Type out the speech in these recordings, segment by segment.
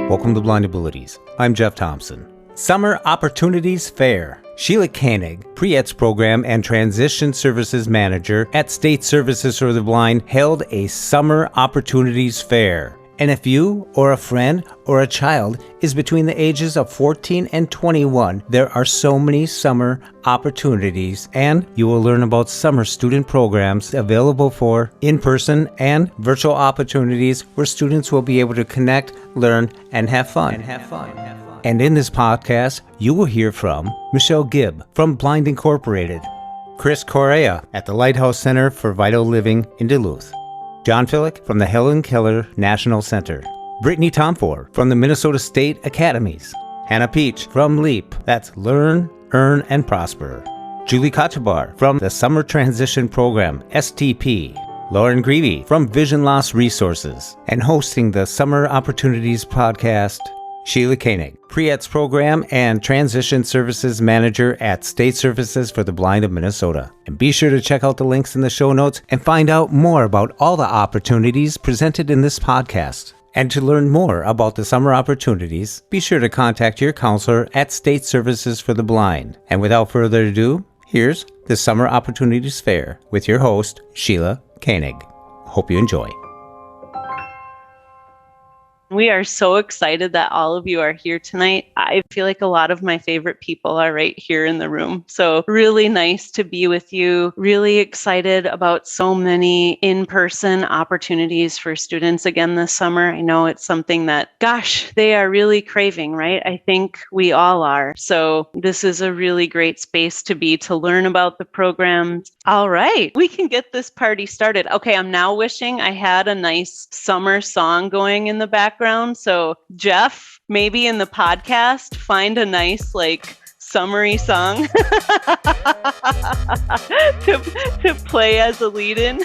Welcome to Blind Abilities. I'm Jeff Thompson. Summer Opportunities Fair. Sheila Koenig, Pre-ETS Program and Transition Services Manager at State Services for the Blind, held a Summer Opportunities Fair. And if you or a friend or a child is between the ages of 14 and 21, there are so many summer opportunities, and you will learn about summer student programs available for in-person and virtual opportunities where students will be able to connect, learn, and have fun. And in this podcast, you will hear from Michelle Gibb from Blind Incorporated, Chris Correia at the Lighthouse Center for Vital Living in Duluth, John Filek from the Helen Keller National Center, Brittany Thomfor from the Minnesota State Academies, Hannah Peach from LEAP, that's Learn, Earn, and Prosper, Julie Kochevar from the Summer Transition Program, STP, Lauren Greeley from Vision Loss Resources, and hosting the Summer Opportunities podcast, Sheila Koenig, Pre-ETS Program and Transition Services Manager at State Services for the Blind of Minnesota. And be sure to check out the links in the show notes and find out more about all the opportunities presented in this podcast. And to learn more about the summer opportunities, be sure to contact your counselor at State Services for the Blind. And without further ado, here's the Summer Opportunities Fair with your host, Sheila Koenig. Hope you enjoy. We are so excited that all of you are here tonight. I feel like a lot of my favorite people are right here in the room. So really nice to be with you. Really excited about so many in-person opportunities for students again this summer. I know it's something that, gosh, they are really craving, right? I think we all are. So this is a really great space to be to learn about the programs. All right, we can get this party started. Okay, I'm now wishing I had a nice summer song going in the background. So Jeff, maybe in the podcast, find a nice summery song to play as a lead-in.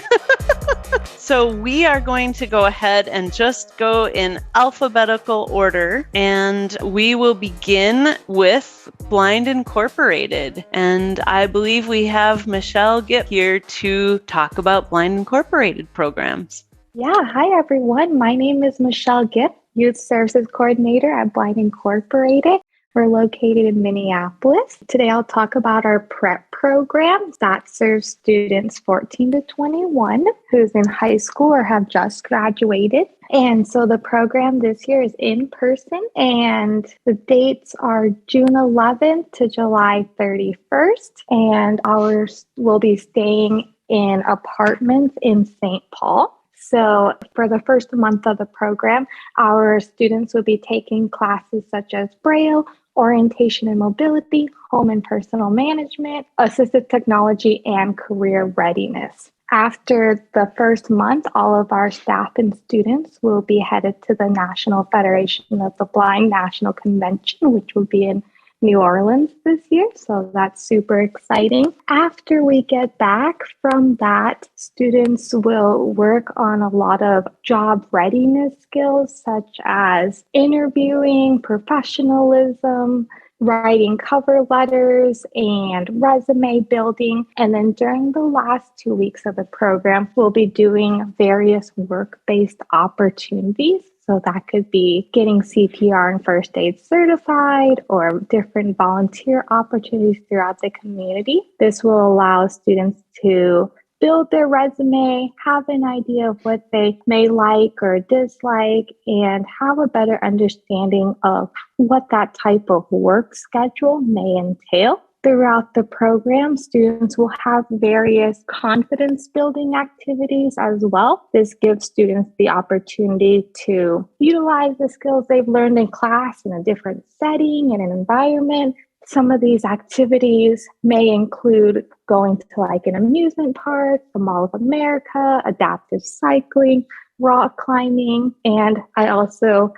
So we are going to go ahead and just go in alphabetical order, and we will begin with Blind Incorporated. And I believe we have Michelle Gibb here to talk about Blind Incorporated programs. Yeah, hi everyone. My name is Michelle Gibb, Youth Services Coordinator at Blind Incorporated. We're located in Minneapolis. Today I'll talk about our PrEP program that serves students 14 to 21 who's in high school or have just graduated. And so the program this year is in person, and the dates are June 11th to July 31st. And ours will be staying in apartments in St. Paul. So for the first month of the program, our students will be taking classes such as Braille, orientation and mobility, home and personal management, assistive technology, and career readiness. After the first month, all of our staff and students will be headed to the National Federation of the Blind National Convention, which will be in New Orleans this year, so that's super exciting. After we get back from that, students will work on a lot of job readiness skills such as interviewing, professionalism, writing cover letters, and resume building. And then during the last 2 weeks of the program, we'll be doing various work-based opportunities. So that could be getting CPR and first aid certified or different volunteer opportunities throughout the community. This will allow students to build their resume, have an idea of what they may like or dislike, and have a better understanding of what that type of work schedule may entail. Throughout the program, students will have various confidence building activities as well. This gives students the opportunity to utilize the skills they've learned in class in a different setting and an environment. Some of these activities may include going to an amusement park, the Mall of America, adaptive cycling, rock climbing, and I also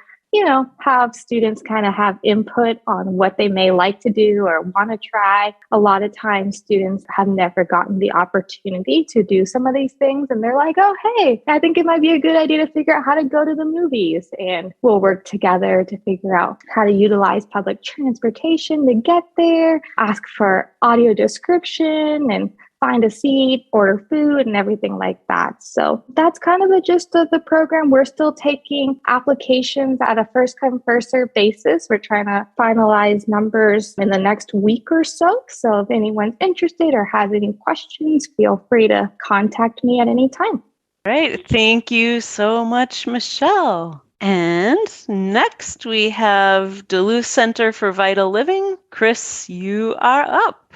have students kind of have input on what they may like to do or want to try. A lot of times students have never gotten the opportunity to do some of these things, and they're like, oh, hey, I think it might be a good idea to figure out how to go to the movies. And we'll work together to figure out how to utilize public transportation to get there, ask for audio description, and find a seat, order food, and everything like that. So that's kind of the gist of the program. We're still taking applications at a first come, first served basis. We're trying to finalize numbers in the next week or so. So if anyone's interested or has any questions, feel free to contact me at any time. Right. Thank you so much, Michelle. And next we have Duluth Center for Vital Living. Chris, you are up.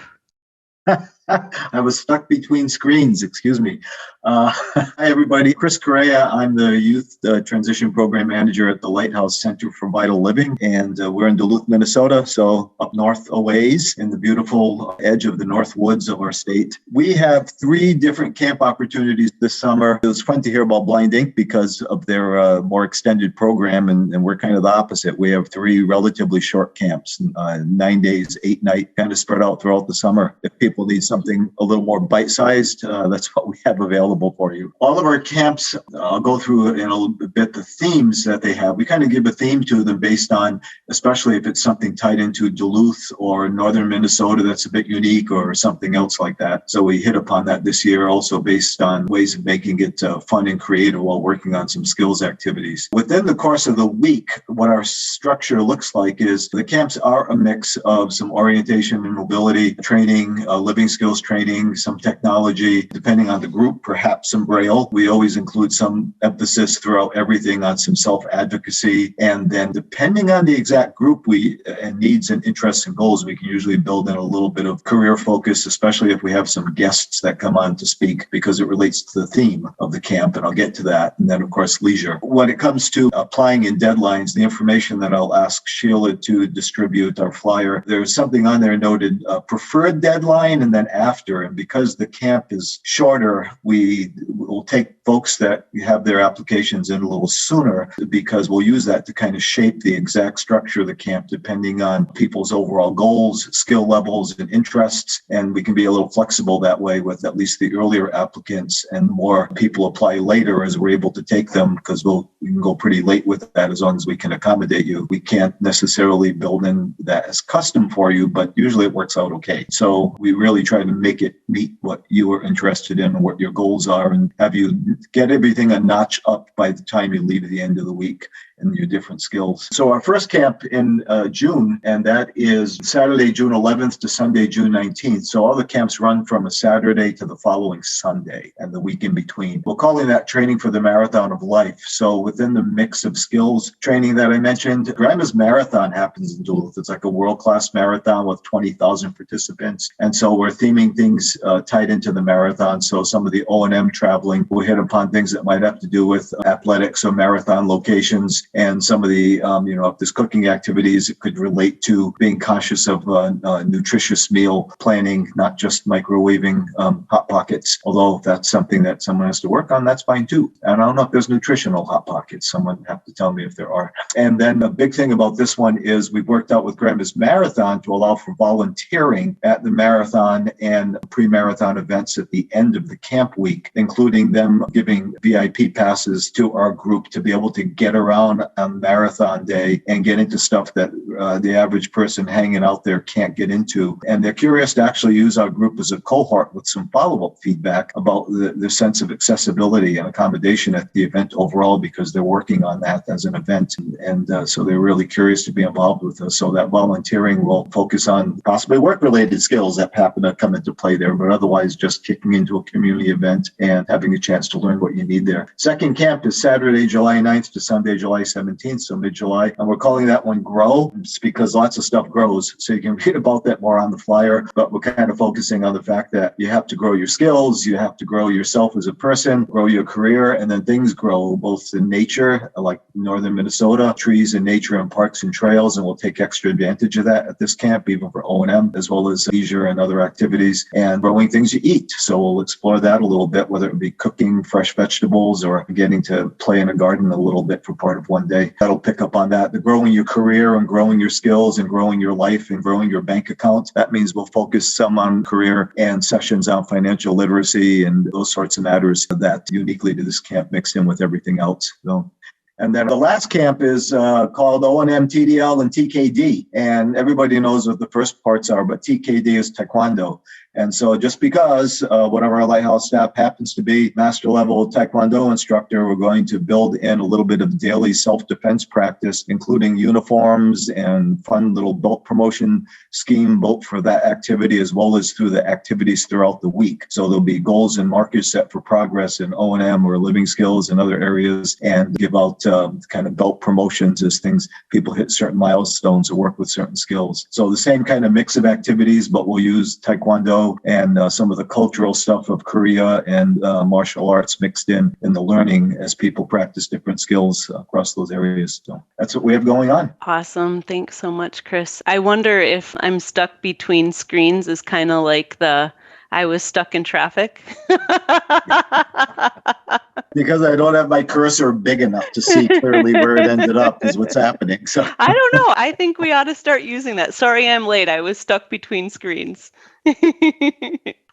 I was stuck between screens, excuse me. Hi, everybody. Chris Correia. I'm the Youth Transition Program Manager at the Lighthouse Center for Vital Living, and we're in Duluth, Minnesota, so up north a ways in the beautiful edge of the North Woods of our state. We have 3 different camp opportunities this summer. It was fun to hear about Blind Ink because of their more extended program, and we're kind of the opposite. We have 3 relatively short camps, 9 days, 8 night, kind of spread out throughout the summer. If people need something a little more bite-sized, that's what we have available for you. All of our camps, I'll go through in a little bit the themes that they have. We kind of give a theme to them based on, especially if it's something tied into Duluth or northern Minnesota that's a bit unique or something else like that. So we hit upon that this year, also based on ways of making it fun and creative while working on some skills activities. Within the course of the week, what our structure looks like is the camps are a mix of some orientation and mobility training, living skills training, some technology, depending on the group, perhaps some Braille. We always include some emphasis throughout everything on some self-advocacy. And then depending on the exact group and needs and interests and goals, we can usually build in a little bit of career focus, especially if we have some guests that come on to speak because it relates to the theme of the camp. And I'll get to that. And then, of course, leisure. When it comes to applying in deadlines, the information that I'll ask Sheila to distribute, our flyer, there's something on there noted preferred deadline and then after. And because the camp is shorter, we will take folks that have their applications in a little sooner because we'll use that to kind of shape the exact structure of the camp depending on people's overall goals, skill levels, and interests. And we can be a little flexible that way with at least the earlier applicants, and more people apply later as we're able to take them because we can go pretty late with that as long as we can accommodate you. We can't necessarily build in that as custom for you, but usually it works out okay. So we really try to make it meet what you are interested in and what your goals are, and have you get everything a notch up by the time you leave at the end of the week and your different skills. So our first camp in June, and that is Saturday, June 11th to Sunday, June 19th. So all the camps run from a Saturday to the following Sunday and the week in between. We're calling that training for the marathon of life. So within the mix of skills training that I mentioned, Grandma's Marathon happens in Duluth. It's like a world-class marathon with 20,000 participants. And so we're theming things tied into the marathon. So some of the O&M traveling, we'll hit upon things that might have to do with athletics or marathon locations. And some of the, if there's cooking activities, it could relate to being conscious of nutritious meal planning, not just microwaving Hot Pockets. Although if that's something that someone has to work on, that's fine too. And I don't know if there's nutritional Hot Pockets. Someone would have to tell me if there are. And then the big thing about this one is we've worked out with Grandma's Marathon to allow for volunteering at the marathon and pre-marathon events at the end of the camp week, including them giving VIP passes to our group to be able to get around on marathon day and get into stuff that the average person hanging out there can't get into. And they're curious to actually use our group as a cohort with some follow-up feedback about the sense of accessibility and accommodation at the event overall, because they're working on that as an event. And so they're really curious to be involved with us. So that volunteering will focus on possibly work-related skills that happen to come into play there, but otherwise just kicking into a community event and having a chance to learn what you need there. Second camp is Saturday, July 9th to Sunday, July 17th, so mid-July. And we're calling that one Grow. It's because lots of stuff grows. So you can read about that more on the flyer, but we're kind of focusing on the fact that you have to grow your skills, you have to grow yourself as a person, grow your career, and then things grow both in nature, like northern Minnesota, trees and nature and parks and trails, and we'll take extra advantage of that at this camp, even for O&M, as well as leisure and other activities, and growing things you eat. So we'll explore that a little bit, whether it be cooking fresh vegetables or getting to play in a garden a little bit for part of one day. That'll pick up on that. The growing your career and growing your skills and growing your life and growing your bank account. That means we'll focus some on career and sessions on financial literacy and those sorts of matters that uniquely to this camp mixed in with everything else. So. And then the last camp is called O&M, TDL, and TKD. And everybody knows what the first parts are, but TKD is Taekwondo. And so just because one of our Lighthouse staff happens to be master level Taekwondo instructor, we're going to build in a little bit of daily self-defense practice, including uniforms and fun little belt promotion scheme both for that activity as well as through the activities throughout the week. So there'll be goals and markers set for progress in O&M or living skills and other areas, and give out kind of belt promotions as people hit certain milestones or work with certain skills. So the same kind of mix of activities, but we'll use Taekwondo and some of the cultural stuff of Korea and martial arts mixed in the learning as people practice different skills across those areas. So that's what we have going on. Awesome. Thanks so much, Chris. I wonder if I'm stuck between screens is kind of like I was stuck in traffic. Because I don't have my cursor big enough to see clearly where it ended up is what's happening. So I don't know. I think we ought to start using that. Sorry, I'm late. I was stuck between screens.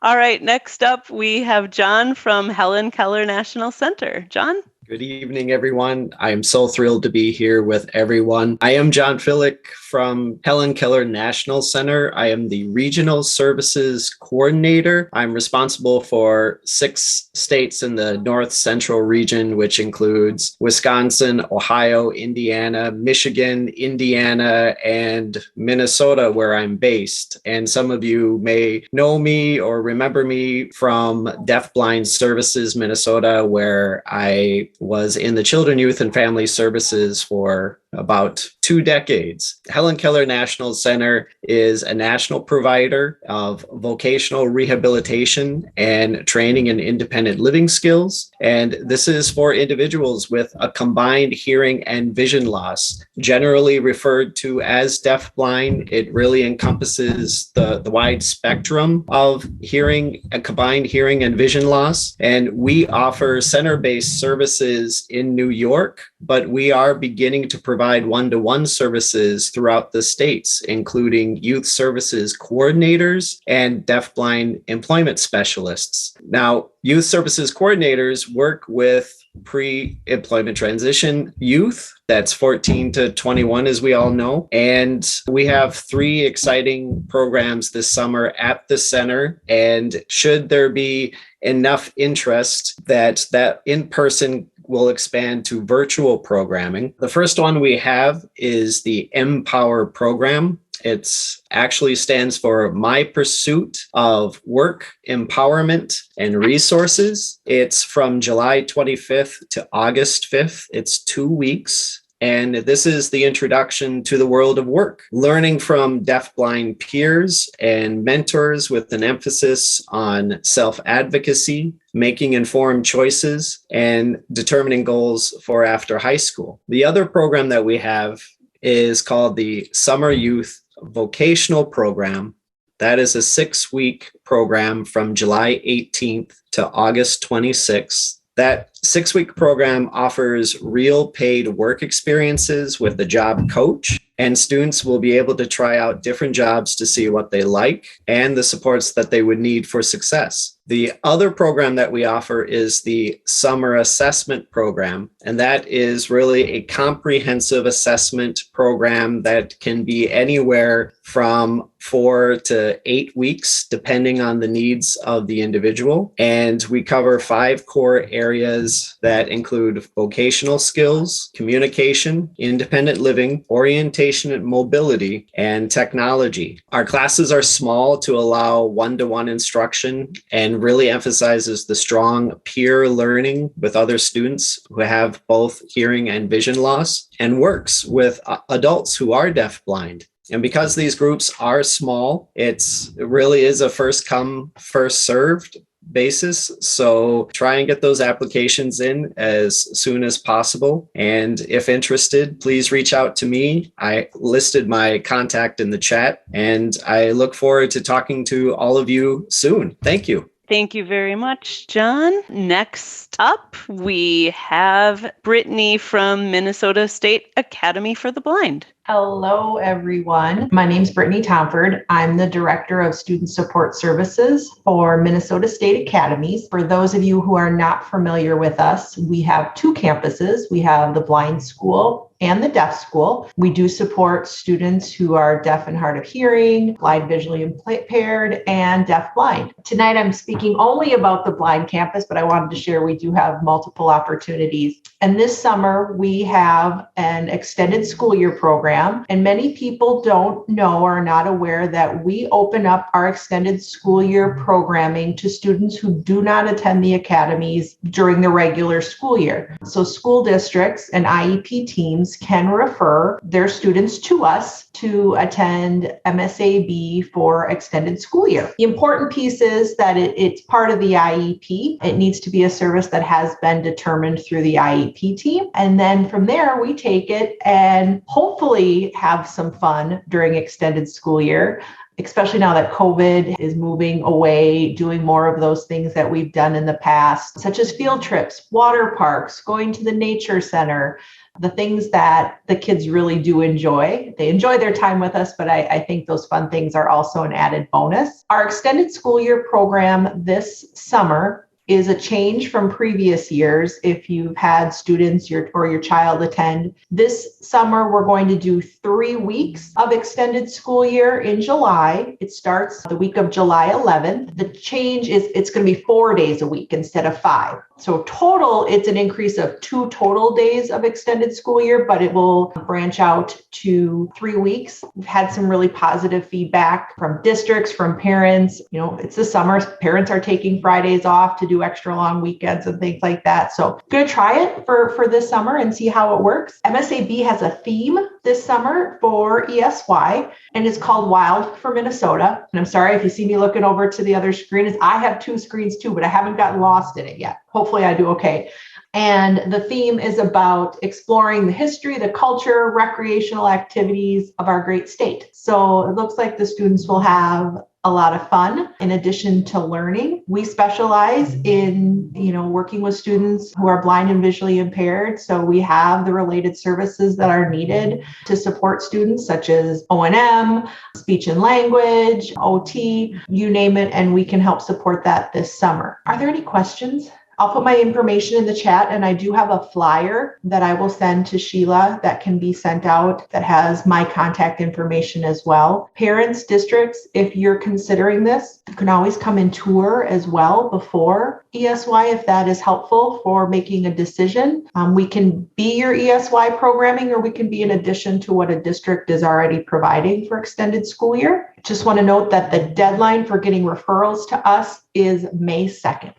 All right. Next up, we have John from Helen, Keller National Center. John? Good evening, everyone. I am so thrilled to be here with everyone. I am John Filek from Helen Keller National Center. I am the Regional Services Coordinator. I'm responsible for 6 states in the North Central region, which includes Wisconsin, Ohio, Indiana, Michigan, Indiana, and Minnesota, where I'm based. And some of you may know me or remember me from Deafblind Services Minnesota, where I was in the Children, Youth, and Family Services for about 2 decades. Helen Keller National Center is a national provider of vocational rehabilitation and training in independent living skills. And this is for individuals with a combined hearing and vision loss, generally referred to as deafblind. It really encompasses the wide spectrum of hearing, a combined hearing and vision loss. And we offer center-based services in New York, but we are beginning to provide one-to-one services throughout the states, including youth services coordinators and deafblind employment specialists. Now, youth services coordinators work with pre-employment transition youth. That's 14 to 21, as we all know. And we have 3 exciting programs this summer at the center. And should there be enough interest that in-person will expand to virtual programming. The first one we have is the Empower program. It actually stands for My Pursuit of Work, Empowerment, and Resources. It's from July 25th to August 5th. It's 2 weeks. And this is the introduction to the world of work, learning from deafblind peers and mentors with an emphasis on self-advocacy, making informed choices, and determining goals for after high school. The other program that we have is called the Summer Youth Vocational Program. That is a 6-week program from July 18th to August 26th. That 6-week program offers real paid work experiences with a job coach, and students will be able to try out different jobs to see what they like and the supports that they would need for success. The other program that we offer is the Summer Assessment Program, and that is really a comprehensive assessment program that can be anywhere from 4 to 8 weeks, depending on the needs of the individual. And we cover 5 core areas that include vocational skills, communication, independent living, orientation and mobility, and technology. Our classes are small to allow one-to-one instruction and really emphasizes the strong peer learning with other students who have both hearing and vision loss, and works with adults who are deafblind. And because these groups are small, it really is a first come, first served basis. So try and get those applications in as soon as possible. And if interested, please reach out to me. I listed my contact in the chat, and I look forward to talking to all of you soon. Thank you. Thank you very much, John. Next up, we have Brittany from Minnesota State Academy for the Blind. Hello, everyone. My name is Brittany Thomfor. I'm the Director of Student Support Services for Minnesota State Academies. For those of you who are not familiar with us, we have 2 campuses. We have the Blind School and the deaf school. We do support students who are deaf and hard of hearing, blind visually impaired, and deaf blind. Tonight, I'm speaking only about the blind campus, but I wanted to share we do have multiple opportunities. And this summer, we have an extended school year program, and many people don't know or are not aware that we open up our extended school year programming to students who do not attend the academies during the regular school year. So school districts and IEP teams can refer their students to us to attend MSAB for extended school year. The important piece is that it's part of the IEP. It needs to be a service that has been determined through the IEP team. And then from there, we take it and hopefully have some fun during extended school year, especially now that COVID is moving away, doing more of those things that we've done in the past, such as field trips, water parks, going to the nature center, the things that the kids really do enjoy. They enjoy their time with us, but I think those fun things are also an added bonus. Our extended school year program this summer is a change from previous years. If you've had students or your child attend, this summer we're going to do 3 weeks of extended school year in July. It starts the week of July 11th. The change is it's going to be 4 days a week instead of 5. So total, it's an increase of 2 total days of extended school year, but it will branch out to 3 weeks. We've had some really positive feedback from districts, from parents. You know, it's the summer. Parents are taking Fridays off to do extra long weekends and things like that. So I'm going to try it for this summer and see how it works. MSAB has a theme this summer for ESY, and it's called Wild for Minnesota. And I'm sorry if you see me looking over to the other screen. I have 2 screens too, but I haven't gotten lost in it yet. Hopefully I do okay. And the theme is about exploring the history, the culture, recreational activities of our great state. So it looks like the students will have a lot of fun in addition to learning. We specialize in, working with students who are blind and visually impaired. So we have the related services that are needed to support students, such as O&M, speech and language, OT, you name it, and we can help support that this summer. Are there any questions? I'll put my information in the chat, and I do have a flyer that I will send to Sheila that can be sent out that has my contact information as well. Parents, districts, if you're considering this, you can always come and tour as well before ESY if that is helpful for making a decision. We can be your ESY programming, or we can be in addition to what a district is already providing for extended school year. Just want to note that the deadline for getting referrals to us is May 2nd.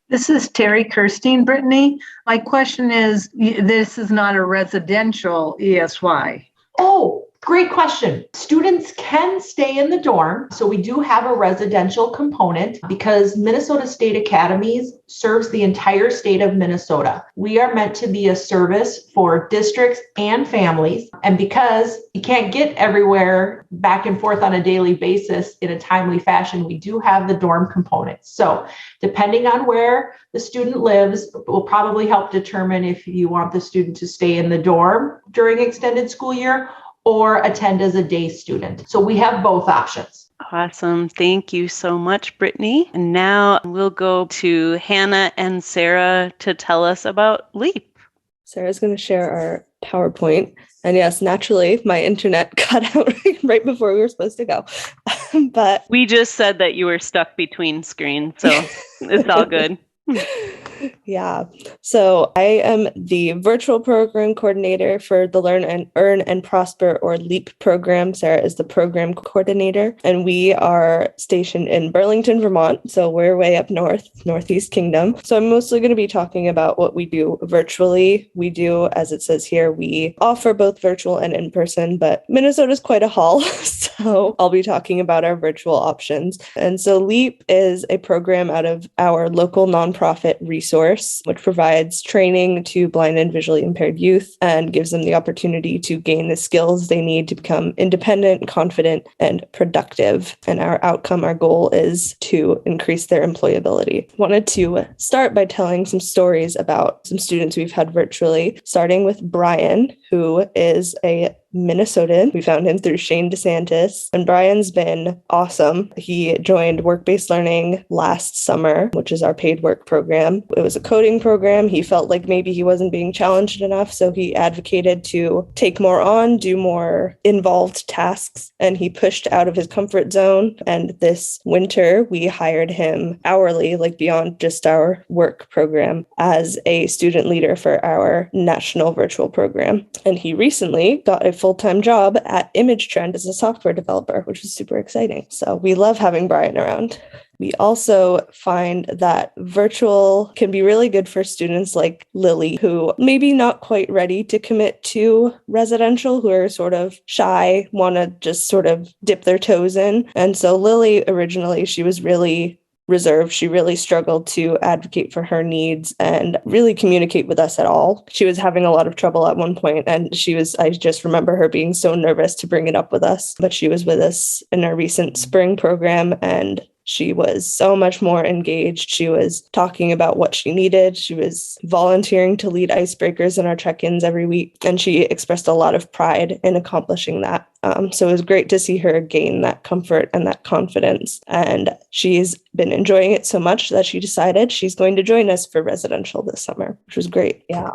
This is Terry Kirstein, Brittany. My question is, this is not a residential ESY. Oh, great question. Students can stay in the dorm. So we do have a residential component because Minnesota State Academies serves the entire state of Minnesota. We are meant to be a service for districts and families. And because you can't get everywhere back and forth on a daily basis in a timely fashion, we do have the dorm component. So depending on where the student lives, will probably help determine if you want the student to stay in the dorm during extended school year or attend as a day student. So we have both options. Awesome. Thank you so much, Brittany. And now we'll go to Hannah and Sarah to tell us about LEAP. Sarah's going to share our PowerPoint. And yes, naturally, my internet cut out right before we were supposed to go. But we just said that you were stuck between screens, so it's all good. Yeah. So I am the virtual program coordinator for the Learn and Earn and Prosper, or LEAP program. Sarah is the program coordinator, and we are stationed in Burlington, Vermont. So we're way up north, Northeast Kingdom. So I'm mostly going to be talking about what we do virtually. We do, as it says here, we offer both virtual and in-person, but Minnesota is quite a haul. So I'll be talking about our virtual options. And so LEAP is a program out of our local nonprofit resource, which provides training to blind and visually impaired youth and gives them the opportunity to gain the skills they need to become independent, confident, and productive. And our outcome, our goal is to increase their employability. Wanted to start by telling some stories about some students we've had virtually, starting with Brian, who is a Minnesotan. We found him through Shane DeSantis, and Brian's been awesome. He joined Work-Based Learning last summer, which is our paid work program. It was a coding program. He felt like maybe he wasn't being challenged enough, so he advocated to take more on, do more involved tasks, and he pushed out of his comfort zone. And this winter, we hired him hourly, like beyond just our work program, as a student leader for our national virtual program. And he recently got a full-time job at ImageTrend as a software developer, which is super exciting. So we love having Brian around. We also find that virtual can be really good for students like Lily, who maybe not quite ready to commit to residential, who are sort of shy, want to just sort of dip their toes in. And so Lily, originally, she was really reserved. She really struggled to advocate for her needs and really communicate with us at all. She was having a lot of trouble at one point, and I just remember her being so nervous to bring it up with us. But she was with us in our recent spring program, and she was so much more engaged. She was talking about what she needed. She was volunteering to lead icebreakers in our check-ins every week, and she expressed a lot of pride in accomplishing that. So it was great to see her gain that comfort and that confidence. And she's been enjoying it so much that she decided she's going to join us for residential this summer, which was great. Yeah,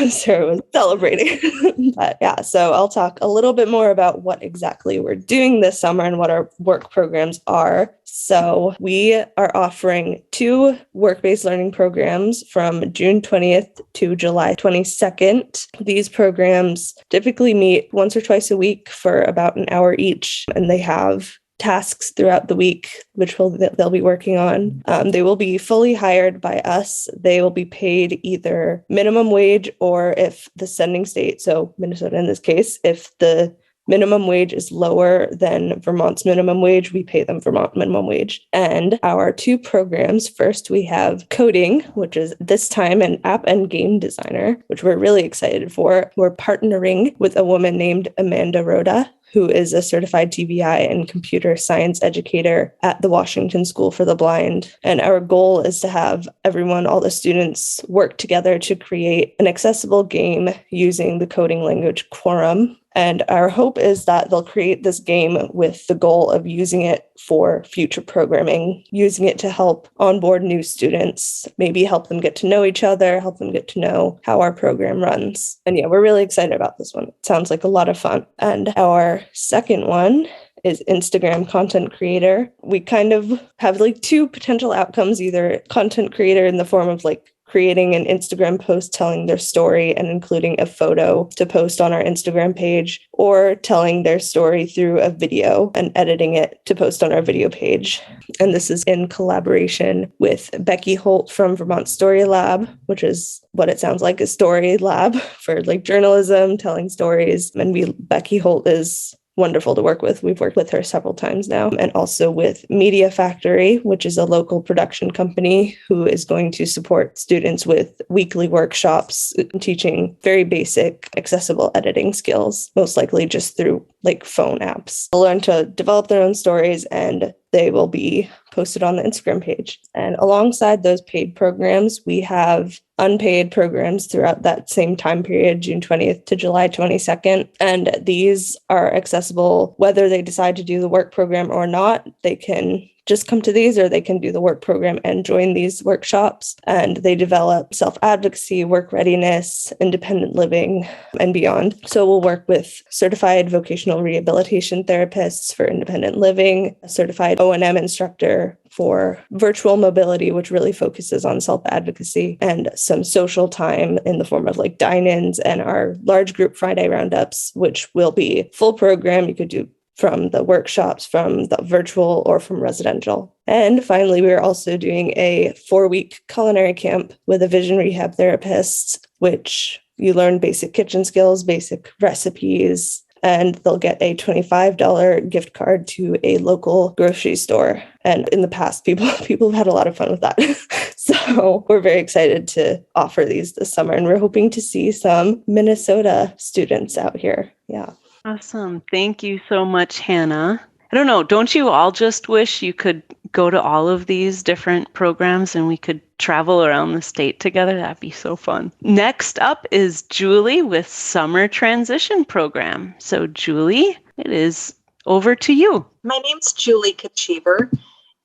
Sarah was celebrating. But yeah, so I'll talk a little bit more about what exactly we're doing this summer and what our work programs are. So we are offering 2 work-based learning programs from June 20th to July 22nd. These programs typically meet once or twice a week for about an hour each, and they have tasks throughout the week, which they'll be working on. They will be fully hired by us. They will be paid either minimum wage, or if the sending state, so Minnesota in this case, if the minimum wage is lower than Vermont's minimum wage, we pay them Vermont minimum wage. And our 2 programs, first we have coding, which is this time an app and game designer, which we're really excited for. We're partnering with a woman named Amanda Rhoda, who is a certified TBI and computer science educator at the Washington School for the Blind. And our goal is to have all the students, work together to create an accessible game using the coding language Quorum. And our hope is that they'll create this game with the goal of using it for future programming, using it to help onboard new students, maybe help them get to know each other, help them get to know how our program runs. And yeah, we're really excited about this one. It sounds like a lot of fun. And our second one is Instagram content creator. We kind of have like 2 potential outcomes, either content creator in the form of like creating an Instagram post telling their story and including a photo to post on our Instagram page, or telling their story through a video and editing it to post on our video page. And this is in collaboration with Becky Holt from Vermont Story Lab, which is what it sounds like, a story lab for like journalism, telling stories. And Becky Holt is wonderful to work with. We've worked with her several times now. And also with Media Factory, which is a local production company who is going to support students with weekly workshops teaching very basic accessible editing skills, most likely just through like phone apps. They'll learn to develop their own stories, and they will be posted on the Instagram page. And alongside those paid programs, we have unpaid programs throughout that same time period, June 20th to July 22nd. And these are accessible whether they decide to do the work program or not. They can just come to these, or they can do the work program and join these workshops. And they develop self-advocacy, work readiness, independent living, and beyond. So we'll work with certified vocational rehabilitation therapists for independent living, a certified O&M instructor for virtual mobility, which really focuses on self-advocacy, and some social time in the form of like dine-ins and our large group Friday roundups, which will be full program. You could do from the workshops, from the virtual, or from residential. And finally, we are also doing a 4-week culinary camp with a vision rehab therapist, which you learn basic kitchen skills, basic recipes, and they'll get a $25 gift card to a local grocery store. And in the past, people have had a lot of fun with that. So we're very excited to offer these this summer, and we're hoping to see some Minnesota students out here. Yeah. Awesome. Thank you so much, Hannah. I don't know, don't you all just wish you could go to all of these different programs and we could travel around the state together. That'd be so fun. Next up is Julie with Summer Transition Program. So Julie, it is over to you. My name's Julie Kochevar,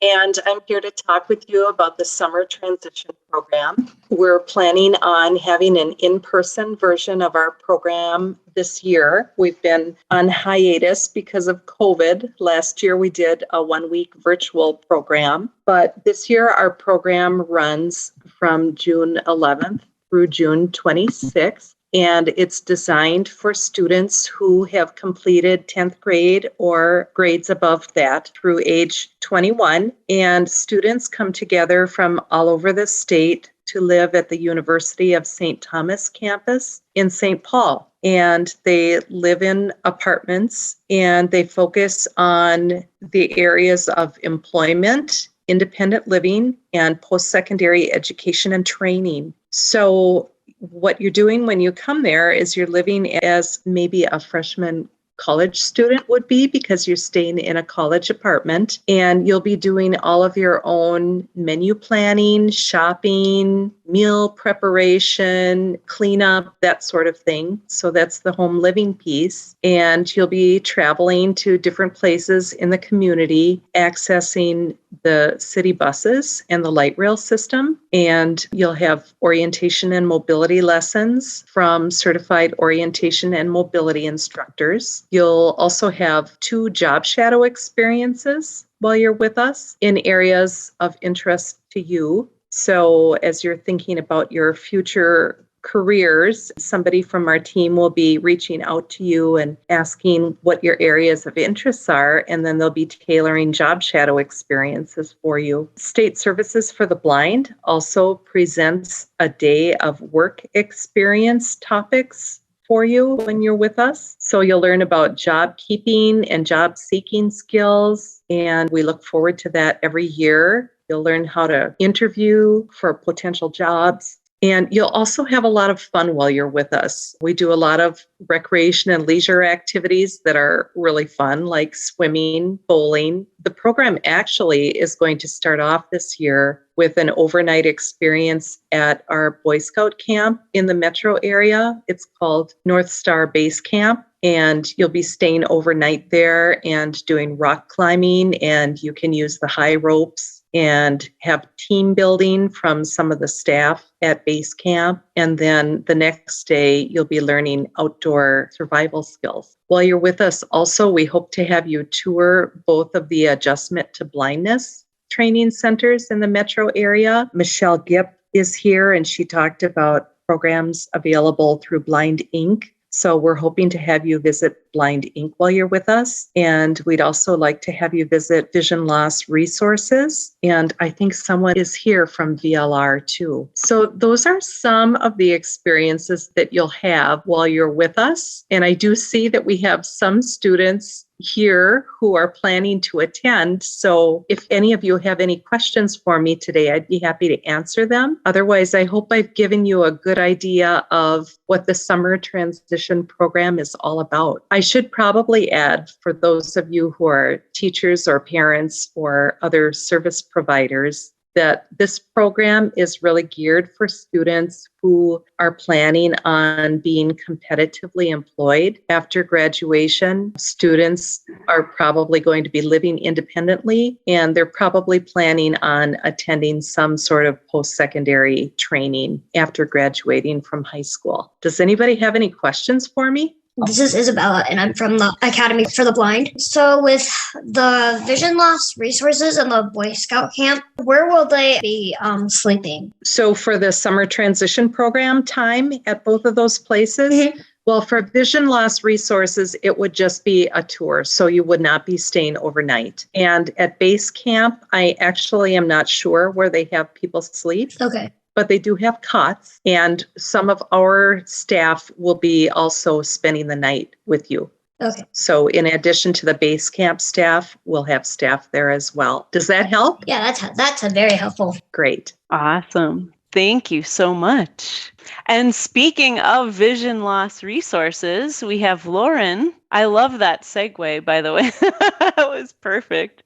and I'm here to talk with you about the Summer Transition Program. We're planning on having an in-person version of our program this year. We've been on hiatus because of COVID. Last year we did a 1-week virtual program, but this year our program runs from June 11th through June 26th. And it's designed for students who have completed 10th grade or grades above that through age 21. And students come together from all over the state to live at the University of St. Thomas campus in St. Paul. And they live in apartments and they focus on the areas of employment, independent living, and post-secondary education and training. So what you're doing when you come there is you're living as maybe a freshman college student would be, because you're staying in a college apartment, and you'll be doing all of your own menu planning, shopping, meal preparation, cleanup, that sort of thing. So that's the home living piece. And you'll be traveling to different places in the community, accessing the city buses and the light rail system. And you'll have orientation and mobility lessons from certified orientation and mobility instructors. You'll also have 2 job shadow experiences while you're with us in areas of interest to you. So as you're thinking about your future careers, somebody from our team will be reaching out to you and asking what your areas of interests are, and then they'll be tailoring job shadow experiences for you. State Services for the Blind also presents a day of work experience topics for you when you're with us. So you'll learn about job keeping and job seeking skills, and we look forward to that every year. You'll learn how to interview for potential jobs. And you'll also have a lot of fun while you're with us. We do a lot of recreation and leisure activities that are really fun, like swimming, bowling. The program actually is going to start off this year with an overnight experience at our Boy Scout camp in the metro area. It's called North Star Base Camp. And you'll be staying overnight there and doing rock climbing, and you can use the high ropes and have team building from some of the staff at base camp. And then the next day, you'll be learning outdoor survival skills. While you're with us, also, we hope to have you tour both of the adjustment to blindness training centers in the metro area. Michelle Gipp is here, and she talked about programs available through Blind Inc. So we're hoping to have you visit Blind Inc. while you're with us. And we'd also like to have you visit Vision Loss Resources. And I think someone is here from VLR too. So those are some of the experiences that you'll have while you're with us. And I do see that we have some students here who are planning to attend. So if any of you have any questions for me today, I'd be happy to answer them. Otherwise, I hope I've given you a good idea of what the summer transition program is all about. I should probably add, for those of you who are teachers or parents or other service providers, that this program is really geared for students who are planning on being competitively employed after graduation. Students are probably going to be living independently, and they're probably planning on attending some sort of post-secondary training after graduating from high school. Does anybody have any questions for me? This is Isabella, and I'm from the Academy for the Blind. So with the vision loss resources and the Boy Scout camp, where will they be sleeping? So for the summer transition program time at both of those places, well, for vision loss resources, it would just be a tour. So you would not be staying overnight. And at base camp, I actually am not sure where they have people sleep. Okay. But they do have cots, and some of our staff will be also spending the night with you. Okay. So in addition to the base camp staff, we'll have staff there as well. Does that help? Yeah, that's a very helpful. Great. Awesome. Thank you so much. And speaking of vision loss resources, we have Lauren. I love that segue, by the way. That was perfect.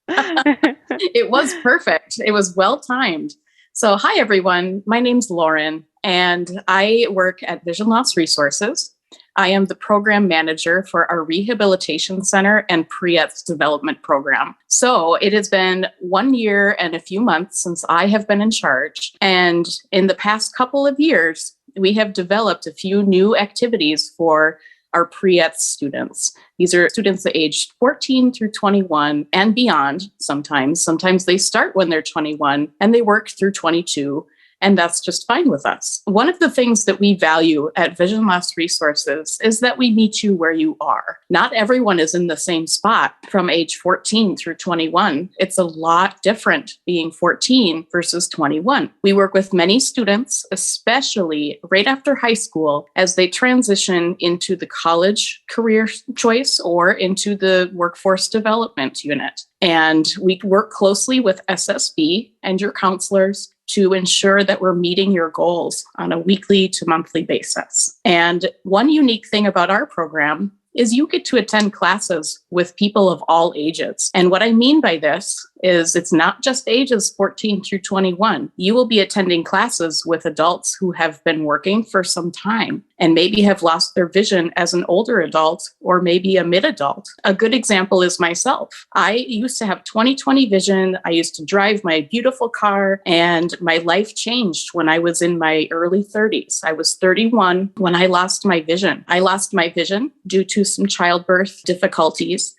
It was perfect. It was well timed. So, hi, everyone. My name's Lauren, and I work at Vision Loss Resources. I am the program manager for our Rehabilitation Center and Pre-ETS development program. So it has been 1 year and a few months since I have been in charge. And in the past couple of years, we have developed a few new activities for our Pre-ETS students. These are students aged 14 through 21 and beyond sometimes. Sometimes they start when they're 21 and they work through 22. And that's just fine with us. One of the things that we value at Vision Loss Resources is that we meet you where you are. Not everyone is in the same spot from age 14 through 21. It's a lot different being 14 versus 21. We work with many students, especially right after high school, as they transition into the college career choice or into the workforce development unit. And we work closely with SSB and your counselors to ensure that we're meeting your goals on a weekly to monthly basis. And one unique thing about our program is you get to attend classes with people of all ages. And what I mean by this is it's not just ages 14 through 21. You will be attending classes with adults who have been working for some time and maybe have lost their vision as an older adult or maybe a mid-adult. A good example is myself. I used to have 20/20 vision. I used to drive my beautiful car, and my life changed when I was in my early 30s. I was 31 when I lost my vision. I lost my vision due to some childbirth difficulties,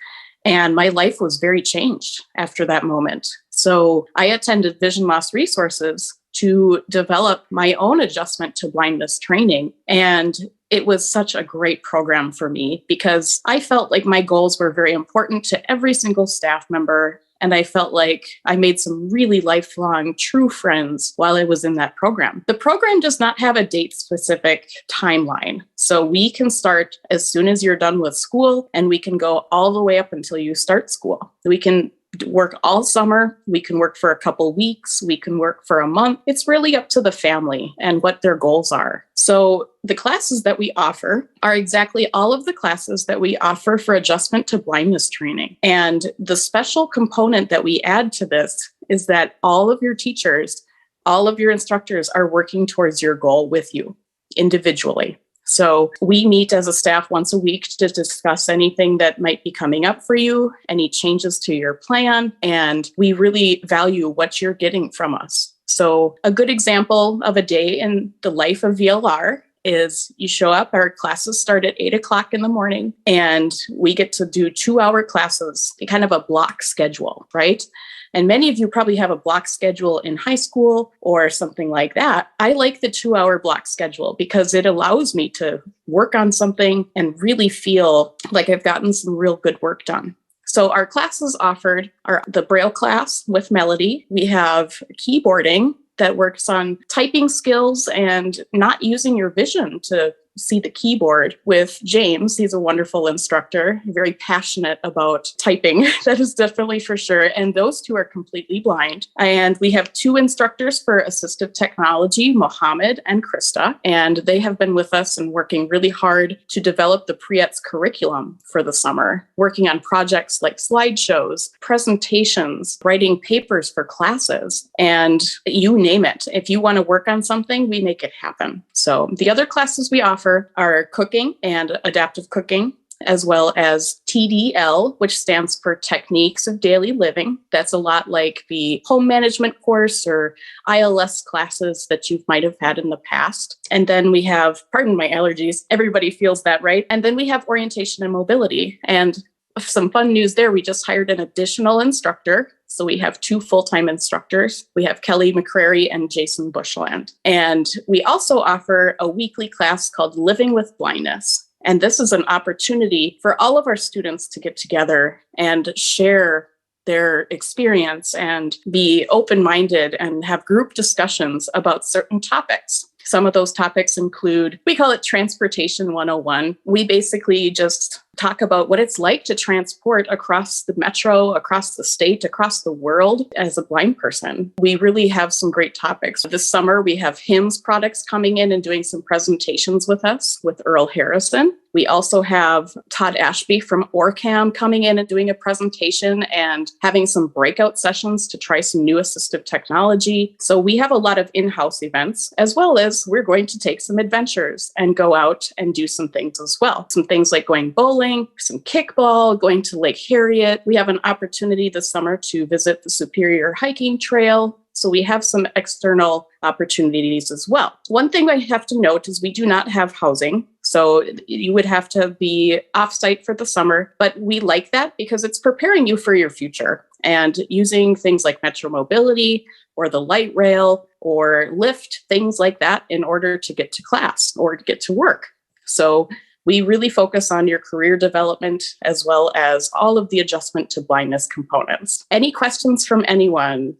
and my life was very changed after that moment. So I attended Vision Loss Resources to develop my own adjustment to blindness training. And it was such a great program for me because I felt like my goals were very important to every single staff member. And I felt like I made some really lifelong true friends while I was in that program. The program does not have a date-specific timeline. So we can start as soon as you're done with school, and we can go all the way up until you start school. We can work all summer. We can work for a couple weeks. We can work for a month. It's really up to the family and what their goals are. So the classes that we offer are exactly all of the classes that we offer for adjustment to blindness training. And the special component that we add to this is that all of your teachers, all of your instructors are working towards your goal with you individually. So we meet as a staff once a week to discuss anything that might be coming up for you, any changes to your plan, and we really value what you're getting from us. So a good example of a day in the life of VLR is you show up, our classes start at 8 o'clock in the morning, and we get to do 2-hour classes, kind of a block schedule, right? And many of you probably have a block schedule in high school or something like that. I like the 2-hour block schedule because it allows me to work on something and really feel like I've gotten some real good work done. So our classes offered are the Braille class with Melody. We have keyboarding that works on typing skills and not using your vision to see the keyboard with James. He's a wonderful instructor, very passionate about typing. That is definitely for sure. And those two are completely blind. And we have 2 instructors for assistive technology, Mohammed and Krista. And they have been with us and working really hard to develop the Pre-ETS curriculum for the summer, working on projects like slideshows, presentations, writing papers for classes, and you name it. If you want to work on something, we make it happen. So the other classes we offer are cooking and adaptive cooking, as well as TDL, which stands for Techniques of Daily Living. That's a lot like the home management course or ILS classes that you might have had in the past. And then we have, pardon my allergies, everybody feels that, right? And then we have orientation and mobility. And some fun news there, we just hired an additional instructor. So we have 2 full-time instructors. We have Kelly McCrary and Jason Bushland. And we also offer a weekly class called Living with Blindness. And this is an opportunity for all of our students to get together and share their experience and be open-minded and have group discussions about certain topics. Some of those topics include, we call it Transportation 101. We basically just talk about what it's like to transport across the metro, across the state, across the world as a blind person. We really have some great topics. This summer, we have HIMSS products coming in and doing some presentations with us with Earl Harrison. We also have Todd Ashby from OrCam coming in and doing a presentation and having some breakout sessions to try some new assistive technology. So we have a lot of in-house events, as well as we're going to take some adventures and go out and do some things as well. Some things like going bowling, some kickball, going to Lake Harriet. We have an opportunity this summer to visit the Superior Hiking Trail. So we have some external opportunities as well. One thing I have to note is we do not have housing. So you would have to be offsite for the summer, but we like that because it's preparing you for your future. And using things like Metro Mobility or the light rail or Lyft, things like that in order to get to class or get to work. So we really focus on your career development as well as all of the adjustment to blindness components. Any questions from anyone?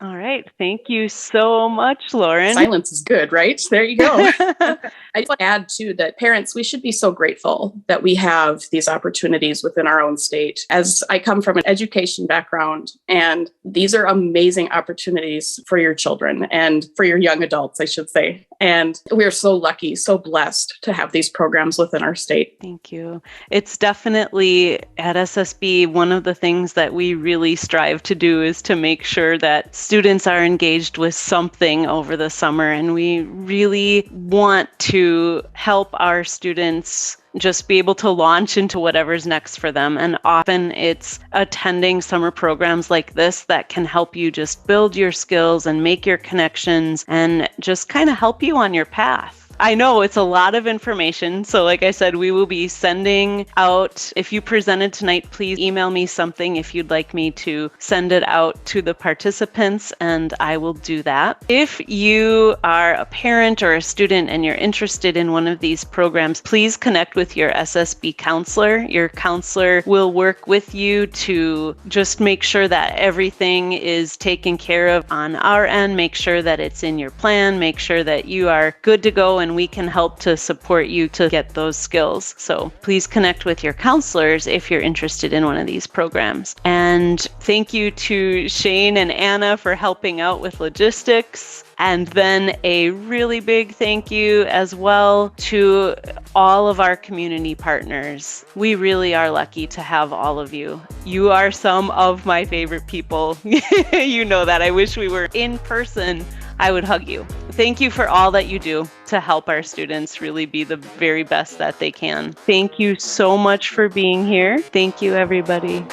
All right. Thank you so much, Lauren. Silence is good, right? There you go. I just want to add too that parents, we should be so grateful that we have these opportunities within our own state. As I come from an education background, and these are amazing opportunities for your children and for your young adults, I should say. And we're so lucky, so blessed to have these programs within our state. Thank you. It's definitely at SSB, one of the things that we really strive to do is to make sure that students are engaged with something over the summer. And we really want to help our students just be able to launch into whatever's next for them. And often it's attending summer programs like this that can help you just build your skills and make your connections and just kind of help you on your path. I know it's a lot of information. So like I said, we will be sending out, if you presented tonight, please email me something if you'd like me to send it out to the participants, and I will do that. If you are a parent or a student and you're interested in one of these programs, please connect with your SSB counselor. Your counselor will work with you to just make sure that everything is taken care of on our end, make sure that it's in your plan, make sure that you are good to go, and we can help to support you to get those skills. So please connect with your counselors if you're interested in one of these programs. And thank you to Shane and Anna for helping out with logistics. And then a really big thank you as well to all of our community partners. We really are lucky to have all of you. You are some of my favorite people. You know that. I wish we were in person. I would hug you. Thank you for all that you do to help our students really be the very best that they can. Thank you so much for being here. Thank you, everybody.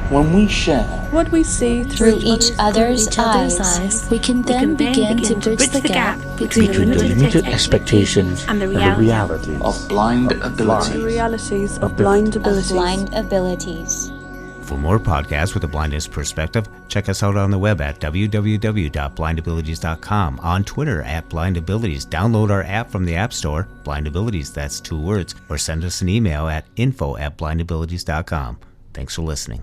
When we share what we see through each other's eyes, we can then begin to bridge the gap between the limited expectations and the realities of blind abilities. The realities of blind abilities. Blind abilities. For more podcasts with a blindness perspective, check us out on the web at www.blindabilities.com, on Twitter at blindabilities. Download our app from the App Store, blindabilities, that's 2 words, or send us an email at info@blindabilities.com. Thanks for listening.